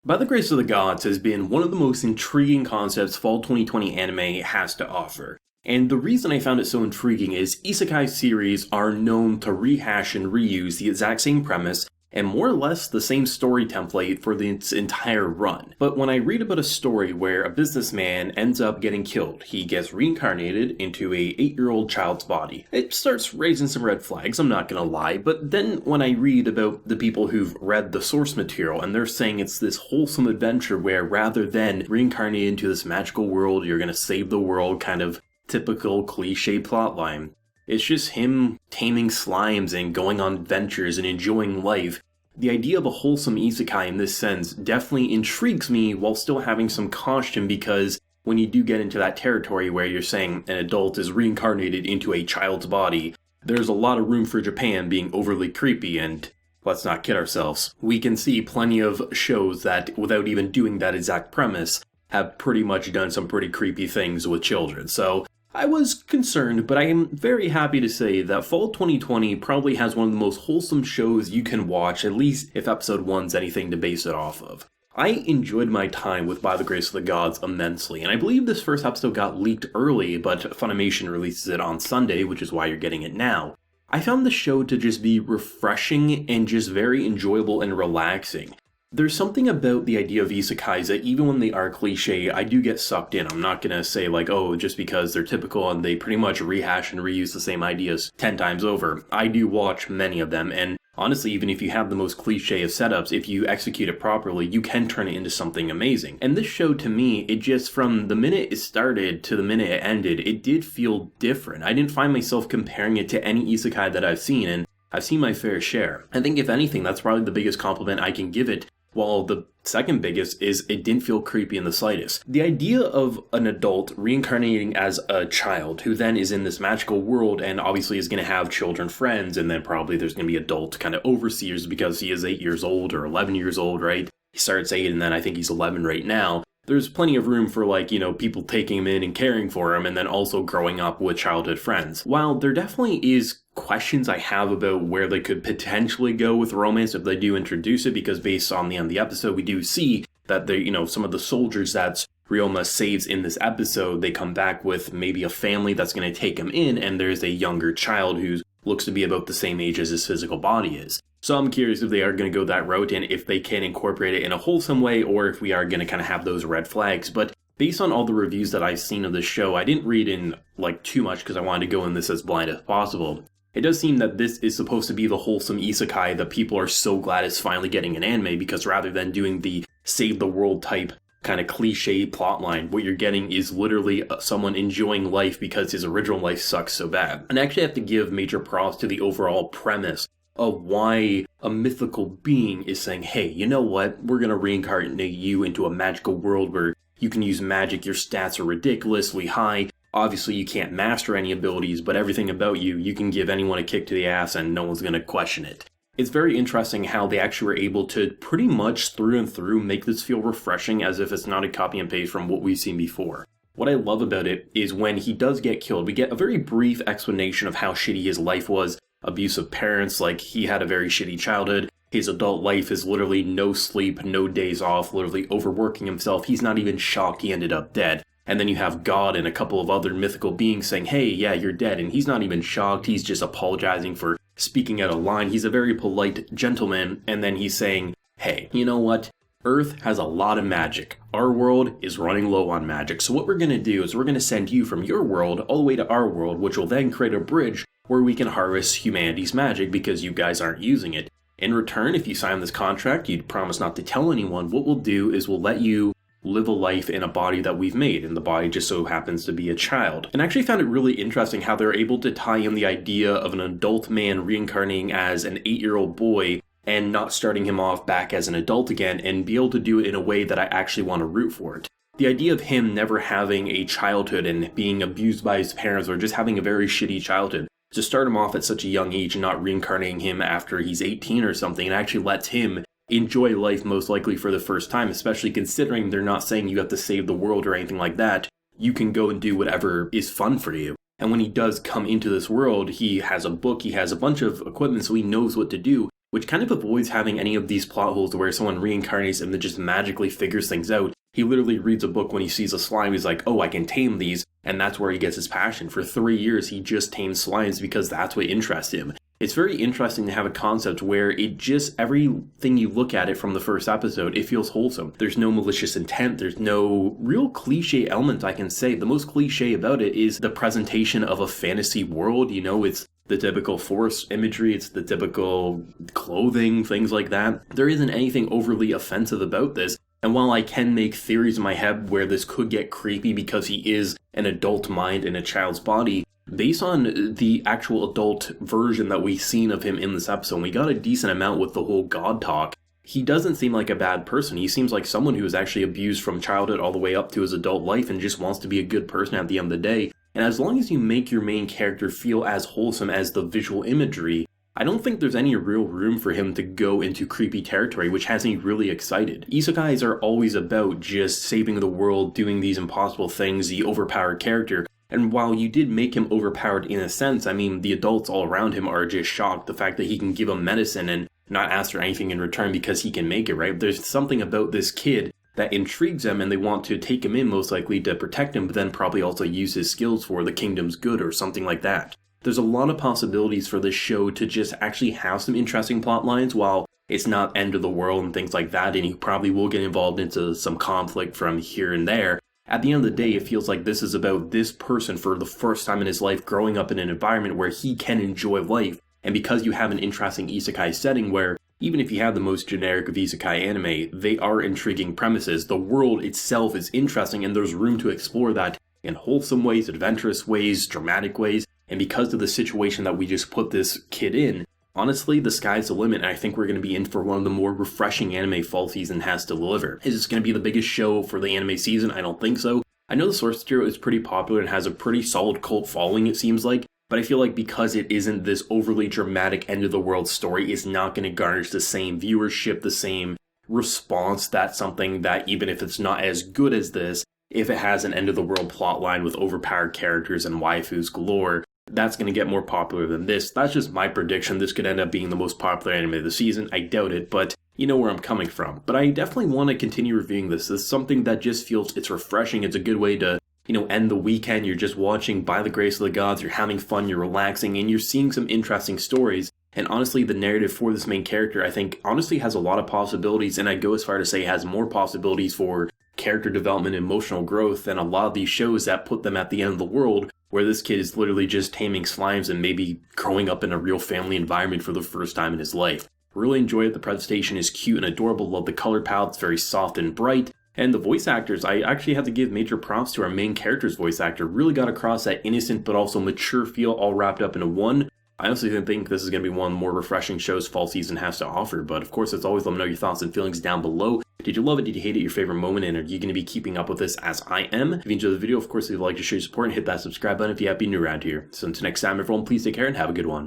By the Grace of the Gods has been one of the most intriguing concepts fall 2020 anime has to offer. And the reason I found it so intriguing is Isekai series are known to rehash and reuse the exact same premise and more or less the same story template for its entire run. But when I read about a story where a businessman ends up getting killed, he gets reincarnated into a 8-year-old child's body, it starts raising some red flags, I'm not gonna lie. But then when I read about the people who've read the source material and they're saying it's this wholesome adventure where rather than reincarnate into this magical world, you're gonna save the world, kind of typical cliche plotline. It's just him taming slimes and going on adventures and enjoying life. The idea of a wholesome isekai in this sense definitely intrigues me while still having some caution, because when you do get into that territory where you're saying an adult is reincarnated into a child's body, there's a lot of room for Japan being overly creepy, and let's not kid ourselves. We can see plenty of shows that, without even doing that exact premise, have pretty much done some pretty creepy things with children. So I was concerned, but I am very happy to say that Fall 2020 probably has one of the most wholesome shows you can watch, at least if episode 1's anything to base it off of. I enjoyed my time with By the Grace of the Gods immensely, and I believe this first episode got leaked early, but Funimation releases it on Sunday, which is why you're getting it now. I found the show to just be refreshing and just very enjoyable and relaxing. There's something about the idea of isekais that even when they are cliche, I do get sucked in. I'm not gonna say like, oh, just because they're typical and they pretty much rehash and reuse the same ideas 10 times over. I do watch many of them, and honestly, even if you have the most cliche of setups, if you execute it properly, you can turn it into something amazing. And this show, to me, it just, from the minute it started to the minute it ended, it did feel different. I didn't find myself comparing it to any isekai that I've seen, and I've seen my fair share. I think if anything, that's probably the biggest compliment I can give it. While the second biggest is it didn't feel creepy in the slightest. The idea of an adult reincarnating as a child who then is in this magical world and obviously is going to have children friends, and then probably there's going to be adult kind of overseers because he is 8 years old or 11 years old, right? He starts 8 and then I think he's 11 right now. There's plenty of room for, like, people taking him in and caring for him and then also growing up with childhood friends. While there definitely is questions I have about where they could potentially go with romance if they do introduce it, because based on the end of the episode, we do see that some of the soldiers that Ryoma saves in this episode, they come back with maybe a family that's going to take him in, and there's a younger child who looks to be about the same age as his physical body is. So I'm curious if they are going to go that route and if they can incorporate it in a wholesome way, or if we are going to kind of have those red flags. But based on all the reviews that I've seen of this show, I didn't read in too much because I wanted to go in this as blind as possible. It does seem that this is supposed to be the wholesome isekai that people are so glad is finally getting an anime, because rather than doing the save the world type kind of cliche plotline, what you're getting is literally someone enjoying life because his original life sucks so bad. And I actually have to give major props to the overall premise of why a mythical being is saying, hey, you know what, we're going to reincarnate you into a magical world where you can use magic, your stats are ridiculously high. Obviously, you can't master any abilities, but everything about you can give anyone a kick to the ass and no one's going to question it. It's very interesting how they actually were able to pretty much through and through make this feel refreshing, as if it's not a copy and paste from what we've seen before. What I love about it is when he does get killed, we get a very brief explanation of how shitty his life was. Abusive parents, like he had a very shitty childhood. His adult life is literally no sleep, no days off, literally overworking himself. He's not even shocked he ended up dead. And then you have God and a couple of other mythical beings saying, hey, yeah, you're dead. And he's not even shocked. He's just apologizing for speaking out of line. He's a very polite gentleman. And then he's saying, hey, you know what? Earth has a lot of magic. Our world is running low on magic. So what we're going to do is we're going to send you from your world all the way to our world, which will then create a bridge where we can harvest humanity's magic because you guys aren't using it. In return, if you sign this contract, you'd promise not to tell anyone. What we'll do is we'll let you live a life in a body that we've made, and the body just so happens to be a child. And I actually found it really interesting how they're able to tie in the idea of an adult man reincarnating as an 8-year-old boy and not starting him off back as an adult again, and be able to do it in a way that I actually want to root for it. The idea of him never having a childhood and being abused by his parents or just having a very shitty childhood, to start him off at such a young age and not reincarnating him after he's 18 or something, and actually lets him enjoy life most likely for the first time, especially considering they're not saying you have to save the world or anything like that. You can go and do whatever is fun for you. And when he does come into this world, he has a book, he has a bunch of equipment, so he knows what to do. which kind of avoids having any of these plot holes where someone reincarnates and then just magically figures things out. He literally reads a book when he sees a slime, he's like, oh, I can tame these, and that's where he gets his passion. For 3 years, he just tamed slimes because that's what interests him. It's very interesting to have a concept where it just, everything you look at it from the first episode, it feels wholesome. There's no malicious intent, there's no real cliche element I can say. The most cliche about it is the presentation of a fantasy world, it's the typical forest imagery, it's the typical clothing, things like that. There isn't anything overly offensive about this. And while I can make theories in my head where this could get creepy because he is an adult mind in a child's body, based on the actual adult version that we've seen of him in this episode, we got a decent amount with the whole God talk. He doesn't seem like a bad person. He seems like someone who was actually abused from childhood all the way up to his adult life and just wants to be a good person at the end of the day. And as long as you make your main character feel as wholesome as the visual imagery, I don't think there's any real room for him to go into creepy territory, which has me really excited. Isekais are always about just saving the world, doing these impossible things, the overpowered character. And while you did make him overpowered in a sense, the adults all around him are just shocked. The fact that he can give them medicine and not ask for anything in return because he can make it, right? There's something about this kid that intrigues them and they want to take him in most likely to protect him, but then probably also use his skills for the kingdom's good or something like that. There's a lot of possibilities for this show to just actually have some interesting plot lines while it's not end of the world and things like that, and you probably will get involved into some conflict from here and there. At the end of the day, it feels like this is about this person for the first time in his life growing up in an environment where he can enjoy life. And because you have an interesting isekai setting where, even if you have the most generic of isekai anime, they are intriguing premises, the world itself is interesting and there's room to explore that in wholesome ways, adventurous ways, dramatic ways. And because of the situation that we just put this kid in, honestly, the sky's the limit, and I think we're going to be in for one of the more refreshing anime fall season has to deliver. Is this going to be the biggest show for the anime season? I don't think so. I know the source material is pretty popular and has a pretty solid cult following, it seems like, but I feel like because it isn't this overly dramatic end-of-the-world story, it's not going to garnish the same viewership, the same response. That's something that, even if it's not as good as this, if it has an end-of-the-world plotline with overpowered characters and waifus galore, that's going to get more popular than this. That's just my prediction. This could end up being the most popular anime of the season. I doubt it, but you know where I'm coming from. But I definitely want to continue reviewing this. This is something that just feels, it's refreshing. It's a good way to, end the weekend. You're just watching by the grace of the gods. You're having fun. You're relaxing, and you're seeing some interesting stories. And honestly, the narrative for this main character, I think, honestly has a lot of possibilities. And I'd go as far to say it has more possibilities for character development and emotional growth than a lot of these shows that put them at the end of the world, where this kid is literally just taming slimes and maybe growing up in a real family environment for the first time in his life. Really enjoy it. The presentation is cute and adorable. Love the color palette. It's very soft and bright. And the voice actors, I actually have to give major props to our main character's voice actor. Really got across that innocent but also mature feel all wrapped up into one. I honestly think this is going to be one of the more refreshing shows fall season has to offer. But of course, as always, let me know your thoughts and feelings down below. Did you love it? Did you hate it? Your favorite moment? And are you going to be keeping up with this as I am? If you enjoyed the video, of course, if you'd like to show your support and hit that subscribe button if you have been new around here. So until next time, everyone, please take care and have a good one.